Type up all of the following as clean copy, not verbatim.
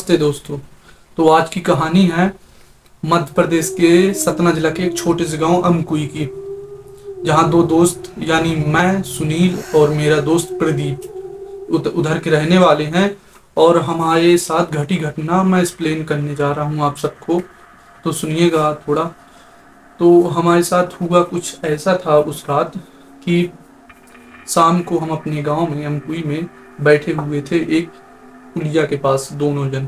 नमस्ते दोस्तों। तो आज की कहानी है मध्य प्रदेश के सतना जिला के एक छोटे से गांव अमकुई की, जहां दो दोस्त यानी मैं सुनील और मेरा दोस्त प्रदीप उधर के रहने वाले हैं। और हमारे साथ घटी घटना मैं एक्सप्लेन करने जा रहा हूं आप सबको, तो सुनिएगा थोड़ा। तो हमारे साथ हुआ कुछ ऐसा था उस रात कि शाम को हम अपने गांव में अमकुई में बैठे हुए थे एक पुलिया के पास दोनों जन।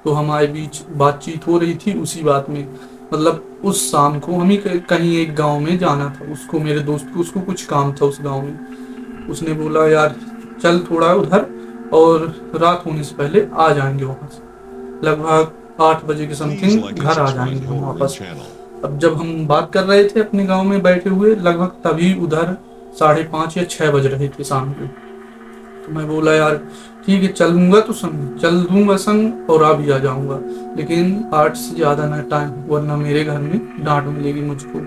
तो हमारे बीच बातचीत हो रही थी उसी बात में, मतलब उस शाम को हम ही कहीं एक गांव में जाना था उसको, मेरे दोस्त को, उसको कुछ काम था उस गांव में। उसने बोला यार चल थोड़ा उधर, और रात होने से पहले आ जाएंगे वहां से, लगभग 8 बजे के समथिंग घर आ जाएंगे हम वापस। अब जब हम बात कर रहे थे अपने गांव में बैठे हुए, लगभग तभी उधर 5:30 या 6 बज रहे थे शाम के। तो मैं बोला यार ठीक है चलूंगा, तो संग चल दूंगा संग और आ भी आ जाऊंगा, लेकिन 8 से ज्यादा ना टाइम, वरना मेरे घर में डांट मिलेगी मुझको।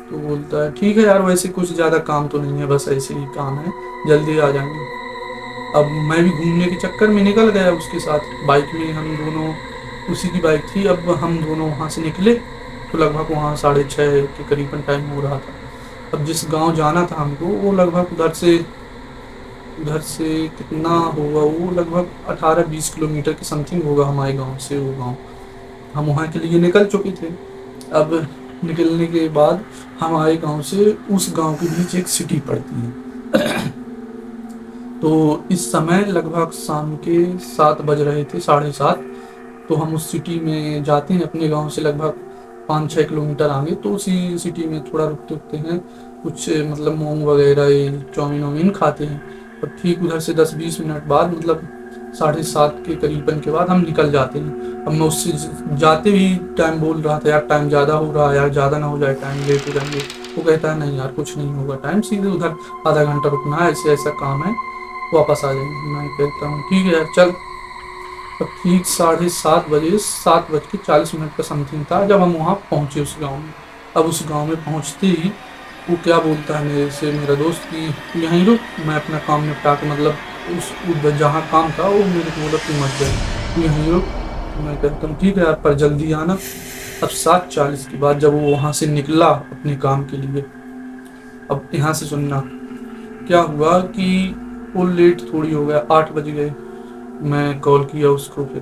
तो बोलता है ठीक है यार, वैसे कुछ ज्यादा काम तो नहीं है, बस ऐसे ही काम है, जल्दी आ जाएंगे। अब मैं भी घूमने के चक्कर में निकल गया उसके साथ, बाइक में हम दोनों, उसी की बाइक थी। अब हम दोनों वहां से निकले तो लगभग वहाँ 6:30 के करीबन टाइम हो रहा था। अब जिस गांव जाना था हमको, वो लगभग उधर से कितना होगा, वो लगभग 18-20 किलोमीटर के समथिंग होगा हमारे गांव से वो गांव। हम वहाँ के लिए निकल चुके थे। अब निकलने के बाद हमारे गांव से उस गांव के बीच एक सिटी पड़ती है। तो इस समय लगभग शाम के 7 बज रहे थे, 7:30। तो हम उस सिटी में जाते हैं अपने गांव से लगभग 5-6 किलोमीटर आगे। तो उसी सिटी में थोड़ा रुकते रुकते हैं, कुछ मतलब मोमो वगैरह, ये चाउमीन वाउमीन खाते हैं। और ठीक उधर से 10-20 मिनट बाद, मतलब 7:30 के करीबन के बाद हम निकल जाते हैं। अब मैं उससे जाते भी टाइम बोल रहा था यार टाइम ज़्यादा हो रहा है यार, ज़्यादा ना हो जाए, टाइम लेट हो जाएंगे। वो कहता है नहीं यार कुछ नहीं होगा, टाइम सीधे उधर आधा घंटा रुकना है, ऐसे ऐसा काम है, वापस आ जाएंगे। मैं कहता हूँ ठीक है यार चल। अब ठीक 7:30 बजे, 7:40 का समथिंग था जब हम वहाँ पहुँचे उस गाँव में। अब उस गाँव में पहुँचते ही वो क्या बोलता है मेरे से, मेरा दोस्त, कि तू यहीं रुक, मैं अपना काम निपटा के, मतलब उस उधर जहाँ काम था वो मेरे को बोला तू मत जा, तू यहीं रुक। तो मैं कहता हूँ ठीक है यार पर जल्दी आना। अब 7:40 के बाद जब वो वहाँ से निकला अपने काम के लिए, अब यहाँ से सुनना क्या हुआ कि वो लेट थोड़ी हो गया, 8 बज गए। मैं कॉल किया उसको फिर,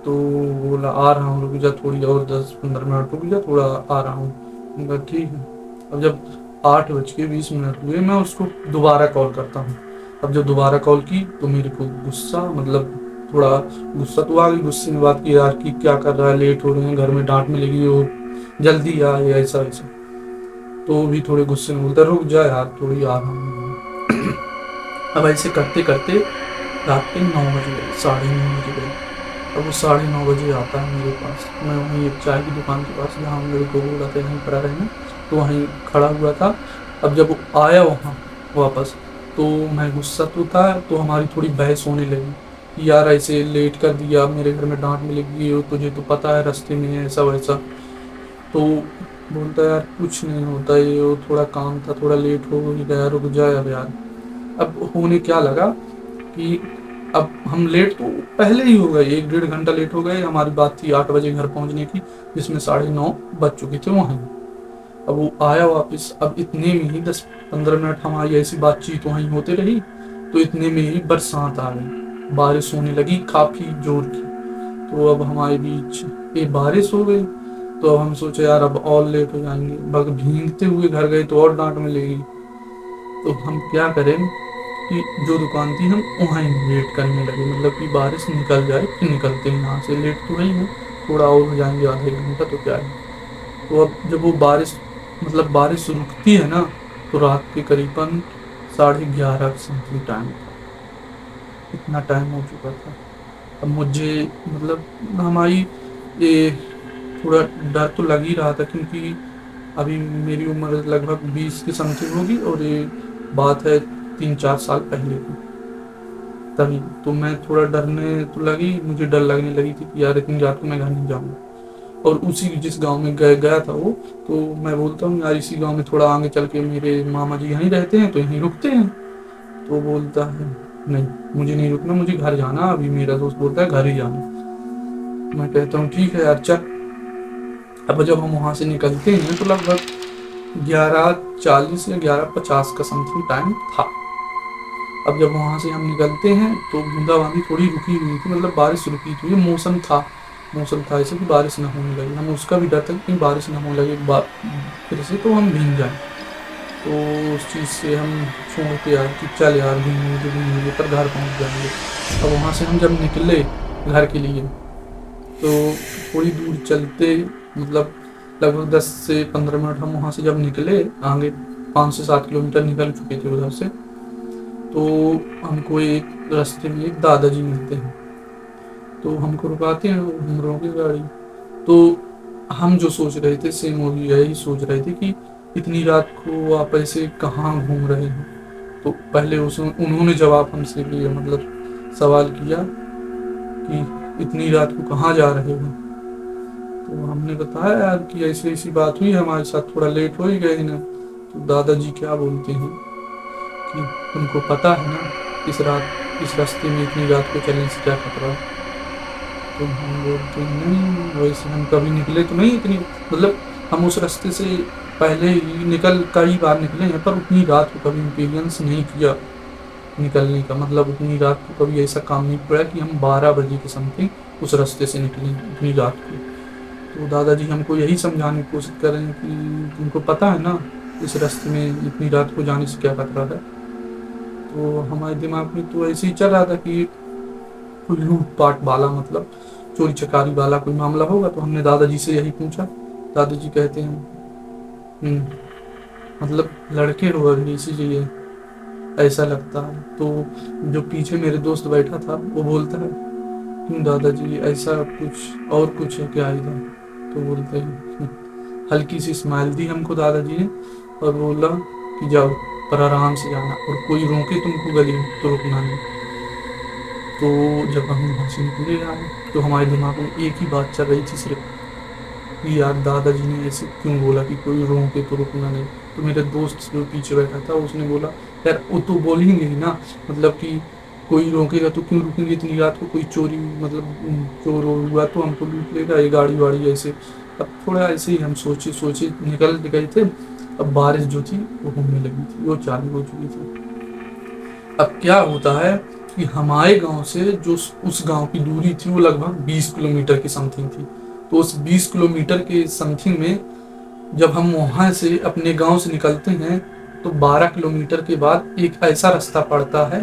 तो बोला आ रहा हूँ, रुक जा थोड़ी और 10-15 मिनट रुक जा, थोड़ा आ रहा हूँ। मैंने कहा ठीक है। अब जब 8:20 हुए, मैं उसको दोबारा कॉल करता हूँ। अब जब दोबारा कॉल की तो मेरे को गुस्सा, मतलब थोड़ा गुस्सा तो आ गई। गुस्से में बात की यार कि क्या कर रहा है, लेट हो रहे हैं, घर में डांट मिलेगी, और जल्दी आ, या ऐसा वैसा। तो वो भी थोड़े गुस्से में बोलता रुक जा यार थोड़ी आ रहा हूँ। अब ऐसे करते करते रात के 9 बज गए, 9:30 बज गए। अब वो 9:30 बजे आता है मेरे पास। मैं वहीं एक चाय की दुकान के पास, जहाँ मेरे को बोला था यहीं पर रहना, तो वहीं खड़ा हुआ था। अब जब वो आया वहाँ वापस, तो मैं गुस्सा तो था, तो हमारी थोड़ी बहस होने लगी कि यार ऐसे लेट कर दिया, मेरे घर में डांट मिलेगी, और तुझे तो पता है रास्ते में है ऐसा वैसा। तो बोलता यार कुछ नहीं होता, ये वो थोड़ा काम था, थोड़ा लेट हो ही गया, रुक जाए अब यार। अब होने क्या लगा कि अब हम लेट तो पहले ही हो गए, 1-1.5 घंटा लेट हो गए। हमारी बात थी 8 बजे घर पहुंचने की, जिसमें 9:30 बज चुके थे वहीं। अब वो आया वापस, अब इतने में ही 10-15 मिनट हमारी ऐसी बातचीत वहीं होते रही, तो इतने में ही बरसात आ गई, बारिश होने लगी काफी जोर की। तो अब हमारे बीच ये बारिश हो गई। तो अब हम सोचे यार अब और लेट हो जाएंगे, बग भीगते हुए घर गए तो और डांट मिलेगी। तो हम क्या करें कि जो दुकान थी हम वहाँ ही वेट करने लगे, मतलब कि बारिश निकल जाए फिर निकलते हैं यहाँ से, लेट तो वही है, थोड़ा और हो जाएंगे, आधे घंटा तो क्या है। तो अब जब वो बारिश, मतलब बारिश रुकती है ना, तो रात के करीबन 11:30 समथिंग टाइम था, इतना टाइम हो चुका था। अब मुझे, मतलब हमारी ये थोड़ा डर तो लग ही रहा था, क्योंकि अभी मेरी उम्र लगभग 20 के समथिंग होगी, और ये बात है 3-4 साल पहले की। तभी तो मैं थोड़ा डरने तो लगी, मुझे डर लगने लगी थी कि यार इतनी रात को मैं घर नहीं जाऊंगा। और उसी जिस गांव में गया था वो, तो मैं बोलता हूँ यार इसी गांव में थोड़ा आगे चल के मेरे मामा जी यहीं रहते हैं, तो यहीं रुकते हैं। तो बोलता है नहीं मुझे नहीं रुकना, मुझे घर जाना, अभी मेरा दोस्त बोलता है घर ही जाना। मैं कहता हूँ ठीक है यार चल। अब जब हम वहाँ से निकलते हैं तो लगभग 11:40 या 11:50 का समथिंग टाइम था। अब जब वहाँ से हम निकलते हैं तो बूंदाबांदी थोड़ी रुकी हुई थी, मतलब बारिश रुकी थी, मौसम था ऐसे कि बारिश ना होने लगे। हमें उसका भी डर था कि कहीं बारिश ना होने लगे फिर से तो हम भीग जाएं। तो उस चीज़ से हम छोड़ते यार कि चल यार भीगेंगे पर घर पहुँच जाएंगे। अब वहाँ से हम जब निकले घर के लिए तो थोड़ी दूर चलते, मतलब लगभग 10 से 15 मिनट हम वहाँ से जब निकले, आगे 5 से 7 किलोमीटर निकल चुके थे उधर से, तो हमको एक रास्ते में एक दादाजी मिलते हैं। तो हमको रुकाते हैं, हम रोके गाड़ी। तो हम जो सोच रहे थे सेम वो भी यही सोच रहे थे कि इतनी रात को आप ऐसे कहाँ घूम रहे हैं। तो पहले उन्होंने जवाब हमसे किया, मतलब सवाल किया कि इतनी रात को कहाँ जा रहे हो। तो हमने बताया यार कि ऐसी ऐसी बात हुई, हमारे साथ थोड़ा लेट हो ही गए ना। तो दादाजी क्या बोलते हैं कि तुमको पता है ना इस रास्ते में इतनी रात को चलने से क्या खतरा है। तो हम बोलते हैं नहीं वैसे हम कभी निकले तो नहीं इतनी, मतलब हम उस रास्ते से पहले ही निकल कई बार निकले हैं पर उतनी रात को कभी एक्सपीरियंस नहीं किया निकलने का, मतलब उतनी रात को कभी ऐसा काम नहीं पड़ा कि हम 12 बजे के समथिंग उस रास्ते से निकले उतनी रात को। तो दादाजी हमको यही समझाने की कोशिश कर रहे हैं कि तुमको पता है ना इस रास्ते में इतनी रात को जाने से क्या खतरा है। तो हमारे दिमाग में तो ऐसे ही चल रहा था कि कोई लूटपाट वाला, मतलब चोरी चकारी वाला कोई मामला होगा। तो हमने दादाजी से यही पूछा। दादाजी कहते हैं मतलब लड़के हो अभी इसीलिए ऐसा लगता है। तो जो पीछे मेरे दोस्त बैठा था वो बोलता है क्यों दादाजी ऐसा कुछ है क्या इधर। तो बोलते हैं हल्की सी स्माइल दी हमको दादाजी ने और बोला कि जाओ पर आराम से जाना और कोई रोके तुमको गली में तो रुकना नहीं। तो जब हम वहाँ से निकले यार तो हमारे दिमाग में एक ही बात चल रही थी सिर्फ कि यार दादाजी ने ऐसे क्यों बोला कि कोई रोके तो रुकना नहीं। तो मेरे दोस्त जो पीछे बैठा था उसने बोला यार वो तो बोलेंगे ही ना, मतलब कि कोई रोकेगा तो क्यों रुकेंगे इतनी रात को, कोई चोरी मतलब चोर हुआ तो हमको लूट लेगा ये गाड़ी वाड़ी ऐसे। अब थोड़ा ऐसे ही हम सोचे सोचे निकल गए थे। अब बारिश जो थी वो होने लगी थी, वो चालू हो चुकी थी। अब क्या होता है कि हमारे गांव से जो उस गांव की दूरी थी वो लगभग 20 किलोमीटर की समथिंग थी। तो उस 20 किलोमीटर के समथिंग में जब हम वहां से अपने गांव से निकलते हैं तो 12 किलोमीटर के बाद एक ऐसा रास्ता पड़ता है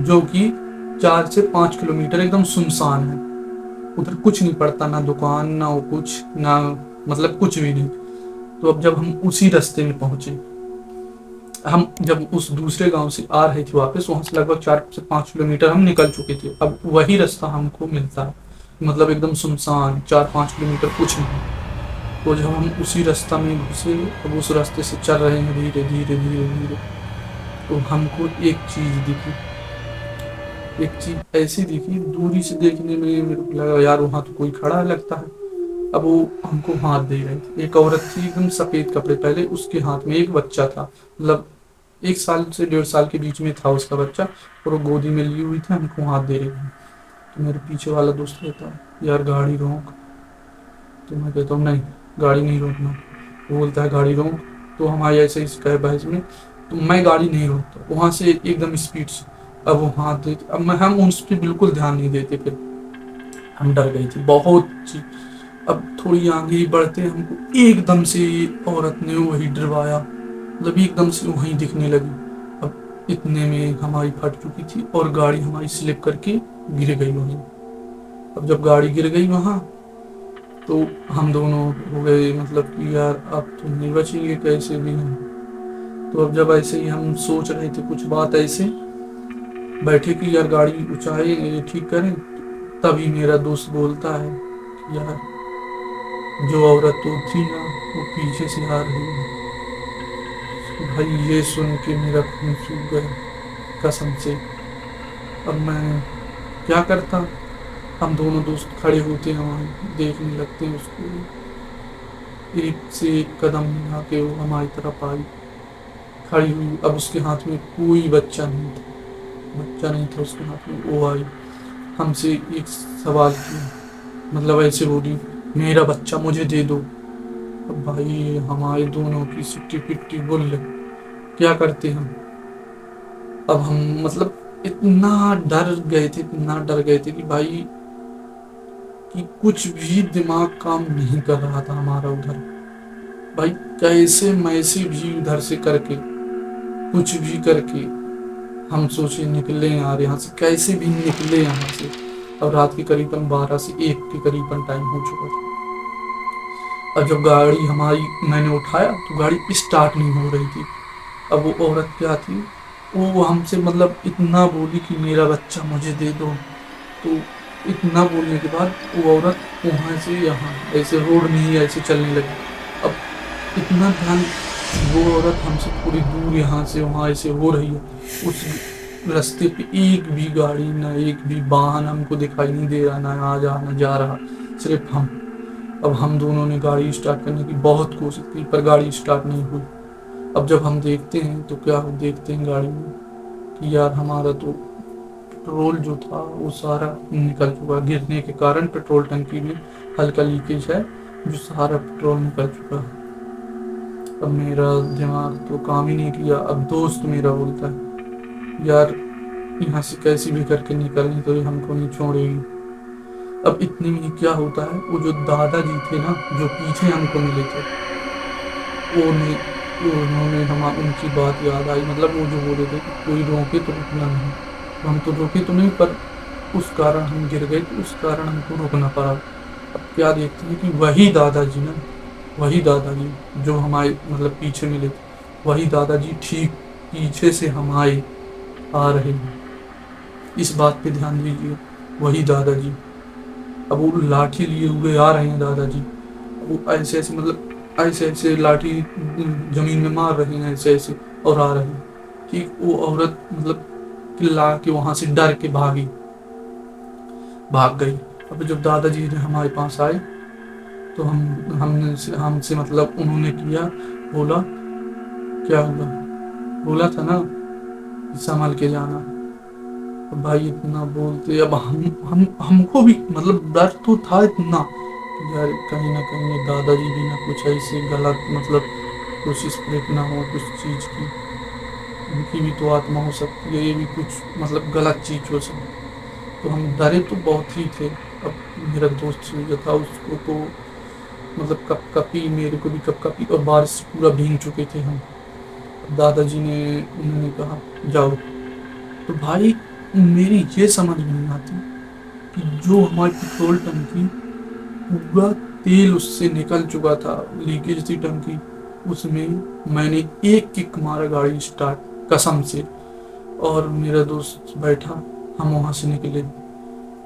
जो कि 4 से 5 किलोमीटर एकदम सुनसान है। उधर कुछ नहीं पड़ता, ना दुकान ना वो कुछ ना, मतलब कुछ भी नहीं। तो अब जब हम उसी रास्ते में पहुंचे, हम जब उस दूसरे गांव से आ रहे थे वापस, वहां से लगभग 4 से 5 किलोमीटर हम निकल चुके थे। अब वही रास्ता हमको मिलता है, मतलब एकदम सुनसान 4-5 किलोमीटर कुछ नहीं। तो जब हम उसी रास्ता में घुसे, अब उस रास्ते से चल रहे हैं धीरे धीरे धीरे धीरे, तो हमको एक चीज दिखी। एक चीज ऐसी दिखी दूरी से देखने में मेरे को लगा यार वहां तो कोई खड़ा है लगता है। अब वो हमको हाथ दे रहे थे, एक औरत थी एकदम सफेद कपड़े पहले, उसके हाथ में एक बच्चा था, मतलब 1 साल से 1.5 साल के बीच में था उसका बच्चा, और वो गोदी में ली हुई थी हमको हाथ दे रही थी। तो मेरे पीछे वाला दोस्त कहता है यार गाड़ी रोक। तो मैं कहता हूँ नहीं गाड़ी नहीं रोकना। वो बोलता है गाड़ी रोक। तो हमारे ऐसे ही कहे बहस में, तो मैं गाड़ी नहीं रोकता वहां से एकदम स्पीड से। अब वो हाथ देते, अब मैं हम उस पर बिल्कुल ध्यान नहीं देते, फिर हम डर गए थे बहुत चीज। अब थोड़ी आगे बढ़ते हमको एकदम से औरत ने वही डरवाया, मतलब एकदम से वहीं दिखने लगी। अब इतने में हमारी फट चुकी थी और गाड़ी हमारी स्लिप करके गिर गई वहीं। अब जब गाड़ी गिर गई वहां तो हम दोनों हो गए, मतलब कि यार अब तो नहीं बचेंगे कैसे भी हम। तो अब जब ऐसे ही हम सोच रहे थे कुछ बात ऐसे बैठे कि यार गाड़ी ऊंचाई ठीक करें, तभी मेरा दोस्त बोलता है कि यार जो औरत तो थी ना वो पीछे से आ रही है। भाई ये सुन के मेरा खून सूख गया कसम से। अब मैं क्या करता, हम दोनों दोस्त खड़े होते हैं वहाँ देखने लगते हैं उसको। एक से एक कदम मिला के वो हमारी तरफ आई, खड़ी हुई। अब उसके हाथ में कोई बच्चा नहीं था, बच्चा नहीं था उसके हाथ में। वो आई हमसे एक सवाल किया मतलब ऐसे बोली, मेरा बच्चा मुझे दे दो। अब भाई हमारे दोनों की सिट्टी पिट्टी बुल, क्या करते हम। अब हम मतलब इतना डर गए थे, इतना डर गए थे कि भाई कि कुछ भी दिमाग काम नहीं कर रहा था हमारा उधर। भाई कैसे मैसे भी उधर से करके, कुछ भी करके हम सोचे निकले यार यहाँ से, कैसे भी निकले यहाँ से। अब रात के करीबन 12 से 1 के करीबन टाइम हो चुका था। अब जब गाड़ी हमारी मैंने उठाया तो गाड़ी स्टार्ट नहीं हो रही थी। अब वो औरत क्या थी, वो हमसे मतलब इतना बोली कि मेरा बच्चा मुझे दे दो। तो इतना बोलने के बाद वो औरत वहां से यहाँ ऐसे रोड में ही ऐसे चलने लगी। अब इतना ध्यान, वो औरत हमसे थोड़ी दूर यहाँ से वहाँ ऐसे हो रही है, उस रास्ते पे एक भी गाड़ी ना एक भी वाहन हमको दिखाई नहीं दे रहा, ना आ जा ना जा रहा, सिर्फ हम। अब हम दोनों ने गाड़ी स्टार्ट करने की बहुत कोशिश की पर गाड़ी स्टार्ट नहीं हुई। अब जब हम देखते हैं तो क्या देखते हैं गाड़ी में कि यार हमारा तो पेट्रोल जो था वो सारा निकल चुका, गिरने के कारण पेट्रोल टंकी में हल्का लीकेज है, जो सारा पेट्रोल निकल चुका है। अब मेरा दिमाग तो काम ही नहीं किया। अब दोस्त मेरा बोलता है यार यहाँ से कैसे भी करके निकलनी, तो ये हमको नहीं छोड़ेगी। अब इतने में क्या होता है, वो जो दादाजी थे ना जो पीछे हमको मिले थे, वो नहीं, उन्होंने हम उनकी बात याद आई, मतलब वो जो बोले थे कि कोई रोके तो रुकना नहीं। तो हम तो रोके तो नहीं, पर उस कारण हम गिर गए, तो उस कारण हमको रुकना पड़ा। अब क्या देखते हैं कि वही दादाजी ना, वही दादाजी जो हमारे मतलब पीछे मिले थे, वही दादाजी ठीक पीछे से हमारे आ रहे हैं। इस बात पे ध्यान दीजिए, वही दादाजी। अब वो लाठी लिए हुए आ रहे हैं दादाजी। वो ऐसे ऐसे मतलब ऐसे ऐसे लाठी जमीन में मार रहे हैं ऐसे ऐसे, और आ रहे हैं। ठीक वो औरत मतलब चिल्ला के वहां से डर के भाग गई। अब जब दादाजी ने हमारे पास आए तो हमसे मतलब उन्होंने किया, बोला क्या हुआ, बोला था ना कि संभल के जाना। अब भाई इतना बोलते, अब हम हमको भी मतलब डर तो था इतना कि यार कहीं ना कहीं ये दादाजी भी ना कुछ ऐसे गलत मतलब कुछ स्प्रिट ना हो कुछ चीज की, उनकी भी तो आत्मा हो सकती है, ये भी कुछ मतलब गलत चीज हो सकती। तो हम डरे तो बहुत ही थे। अब मेरा दोस्त जो था उसको तो मतलब कप कपी, मेरे को भी कप कपी, और बारिश से पूरा भीग चुके थे हम। दादाजी ने उन्होंने कहा जाओ। तो भाई मेरी ये समझ में नहीं आती कि जो हमारी पेट्रोल टंकी पूरा तेल उससे निकल चुका था, लीकेज थी टंकी उसमें, मैंने एक किक मारा गाड़ी स्टार्ट कसम से, और मेरा दोस्त बैठा, हम वहां से निकले।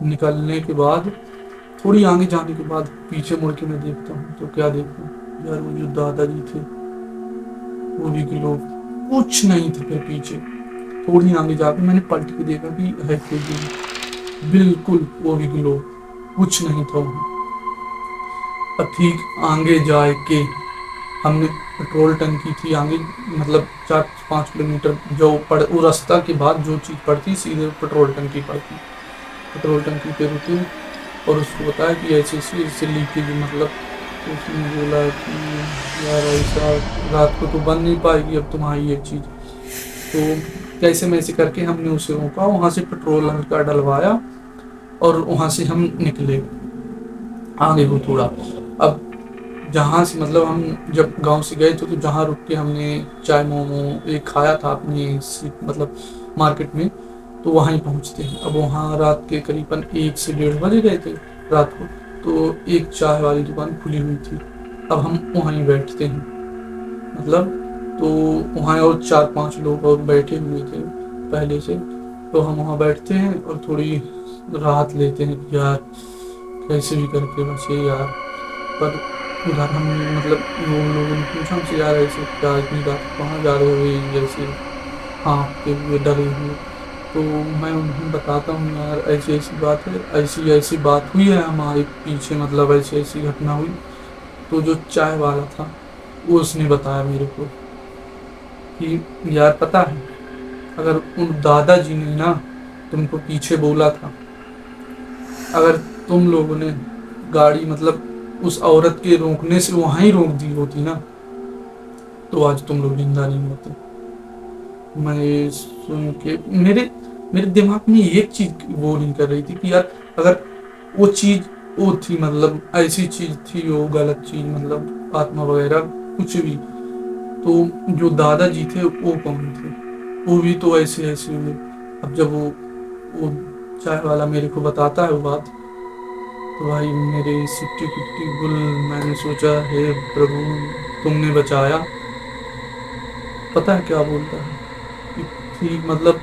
निकलने के बाद थोड़ी आगे जाने के बाद पीछे मुड़ के मैं देखता हूँ तो क्या देखूँ, यार वो जो दादाजी थे वो भी कि लोग कुछ नहीं थे फिर पीछे। थोड़ी आगे जाके मैंने पलट के देखा कि है कोई भी, बिल्कुल वो भी कि लोग कुछ नहीं था वहाँ। अब ठीक आगे जाके हमने पेट्रोल टंकी थी आगे, मतलब 4-5 किलोमीटर जो पड़ वो रास्ता के बाद जो चीज़ पड़ती सीधे पेट्रोल टंकी पड़ती। पेट्रोल टंकी पे रुके और उसको बताया कि ऐसे ऐसे इससे लीकेज मतलब, तो उसने बोला कि यार ऐसा रात को तो बन नहीं पाएगी अब तुम्हारी ये चीज़। तो कैसे मैसे करके हमने उसे रोका, वहाँ से पेट्रोल हल्का डलवाया और वहाँ से हम निकले आगे को थोड़ा। अब जहाँ से मतलब हम जब गांव से गए थे तो जहाँ रुक के हमने चाय मोमो एक खाया था अपनी मतलब मार्केट में, तो वहाँ ही पहुँचते हैं। अब वहाँ रात के करीबन 1 से 1:30 बजे गए थे रात को। तो एक चाय वाली दुकान खुली हुई थी, अब हम वहाँ ही बैठते हैं मतलब। तो वहाँ और 4-5 लोग और बैठे हुए थे पहले से, तो हम वहाँ बैठते हैं और थोड़ी राहत लेते हैं कि यार कैसे भी करके बचे यार। पर उधर हम मतलब उन लोगों ने पूछा हमसे यार ऐसे क्या इतनी रात को कहाँ जा रहे हो, ये जैसे हाँफते हुए डरे हुए। तो मैं उन्हें बताता हूँ यार ऐसी ऐसी बात है, ऐसी ऐसी बात हुई है हमारे पीछे, मतलब ऐसी ऐसी घटना हुई। तो जो चाय वाला था वो उसने बताया मेरे को कि यार पता है, अगर उन दादाजी ने ना तुमको पीछे बोला था, अगर तुम लोगों ने गाड़ी मतलब उस औरत के रोकने से वहां ही रोक दी होती ना, तो आज तुम लोग जिंदा नहीं होते। मैं ये सुन के मेरे मेरे दिमाग में एक चीज वो नहीं कर रही थी कि यार, अगर वो चीज वो थी, मतलब ऐसी चीज थी, वो गलत चीज, मतलब आत्मा वगैरह कुछ भी, तो जो दादाजी थे वो कौन थे? वो भी तो ऐसे ऐसे हुए। अब जब वो चाय वाला मेरे को बताता है वो बात, तो भाई मेरे सिट्टी पिट्टी गुल, मैंने सोचा हे प्रभु तुमने बचाया। पता है क्या बोलता है कि ठीक मतलब